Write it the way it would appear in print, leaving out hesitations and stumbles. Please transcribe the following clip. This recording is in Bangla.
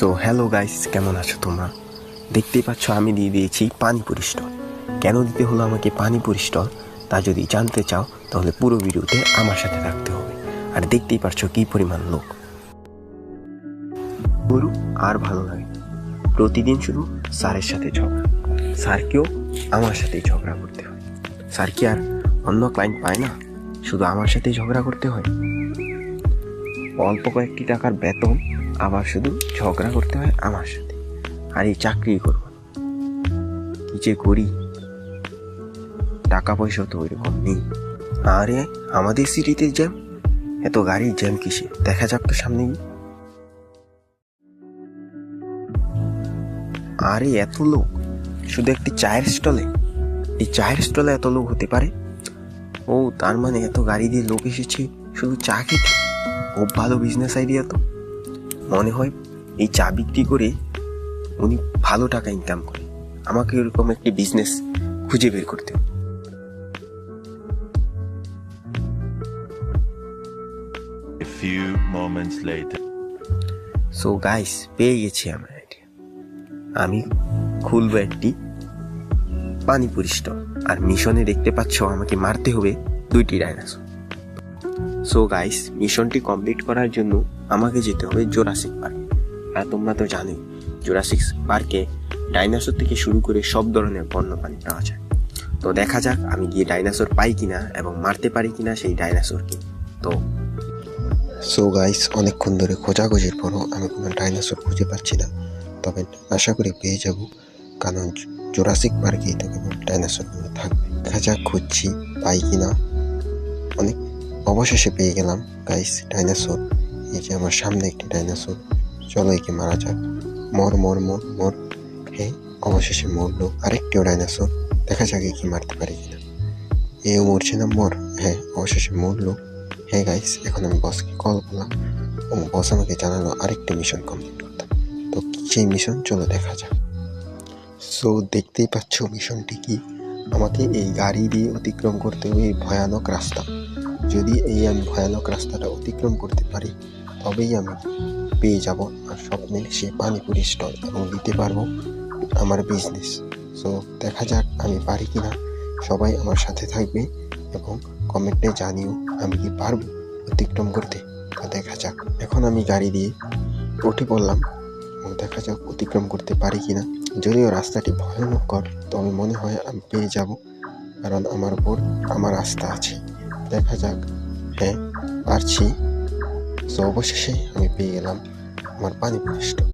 সো হ্যালো গাইস, কেমন আছো তোমরা? দেখতেই পাচ্ছ আমি দিয়ে দিয়েছি পানিপুরি স্টল। কেন দিতে হলো আমাকে পানিপুরি স্টল তা যদি জানতে চাও তাহলে পুরো ভিডিওতে আমার সাথে থাকতে হবে। আর দেখতেই পারছো কি পরিমাণ লোক। গরু আর ভালো লাগে, প্রতিদিন শুধু স্যারের সাথে ঝগড়া, স্যারকেও আমার সাথেই ঝগড়া করতে হয়। স্যার কি আর অন্য ক্লায়েন্ট পায় না, শুধু আমার সাথেই ঝগড়া করতে হয়? অল্প কয়েকটি টাকার বেতন, আবার শুধু ঝগড়া করতে হয় আমার সাথে। আর এই চাকরি করবো কি যে করি, টাকা পয়সা তো ওইরকম নেই। আরে আমাদের সিটিতে জ্যাম, এত গাড়ির জ্যাম কিসে? দেখা যাক তো সামনে গিয়ে। আরে এত লোক শুধু একটি চায়ের স্টলে, এই চায়ের স্টলে এত লোক হতে পারে? ও তার মানে এত গাড়ি দিয়ে লোক এসেছে শুধু চা খেতে। খুব ভালো বিজনেস আইডিয়া তো। মনে হয় এই চা বিক্রি করে উনি ভালো টাকা ইনকাম করে। আমাকে এরকম একটি বিজনেস খুঁজে বের করতে হবে। A few moments later. So guys, পেয়ে গেছি আমার আইডিয়া। আমি খুলবো একটি পানিপুরি স্টল, আর মিশনে দেখতে পাচ্ছ আমাকে মারতে হবে 2টি ডাইনোসর। সো গাইস, মিশনটি কমপ্লিট করার জন্য আমাকে যেতে হবে জুরাসিক পার্ক। আর তোমরা তো জানোই জুরাসিক পার্কে ডাইনোসর থেকে শুরু করে সব ধরনের বন্যপ্রাণী পাওয়া যায়। তো দেখা যাক আমি গিয়ে ডাইনোসর পাই কিনা এবং মারতে পারি কিনা সেই ডাইনোসরকে। তো সো গাইস, অনেকক্ষণ ধরে খোঁজাখুঁজির পরও আমি কোনো ডাইনোসর খুঁজে পাচ্ছি না, তবে আশা করি পেয়ে যাব, কারণ জুরাসিক পার্কেই তো কেবল ডাইনোসরগুলো থাকবে। দেখা যাক খুঁজছি পাই কিনা। অনেক অবশেষে পেয়ে গেলাম গাইস ডাইনোসর। এই যে আমার সামনে একটি ডাইনোসর, চলো একে মারা যাক। মর মর মর মর। হ্যাঁ, অবশেষে মরলো। আরেকটিও ডাইনোসর, দেখা যাক কি মারতে পারি কিনা। এও মরছে না, মর। হ্যাঁ, অবশেষে মরলো। হ্যাঁ গাইস, এখন আমি বসকে কল করলাম এবং বস আমাকে জানালো আরেকটি মিশন কমপ্লিট করতে। তো কি সেই মিশন, চলো দেখা যাক। সো দেখতেই পাচ্ছ মিশনটি কি। আমাকে এই গাড়ি দিয়ে অতিক্রম করতে হবে এই ভয়ানক রাস্তা। যদি আমি ভয়ানক রাস্তাটা অতিক্রম করতে পারি তবেই আমি পেয়ে যাব আর স্বপ্নের সেই পানিপুরি স্টল এবং দিতে পারবো আমার বিজনেস। সো দেখা যাক আমি পারি কিনা। সবাই আমার সাথে থাকবে এবং কমেন্টে জানিও আমি কি পারবো অতিক্রম করতে। তো দেখা যাক। এখন আমি গাড়ি দিয়ে উঠে পড়লাম এবং দেখা যাক অতিক্রম করতে পারি কিনা। যদিও রাস্তাটি ভয়ানকর, তবে মনে হয় আমি পেয়ে যাব, কারণ আমার উপর আমার আস্থা আছে। দেখা যাক। হ্যাঁ, পারছি। সো অবশেষে আমি পেয়ে গেলাম আমার পানিপুরি স্টল।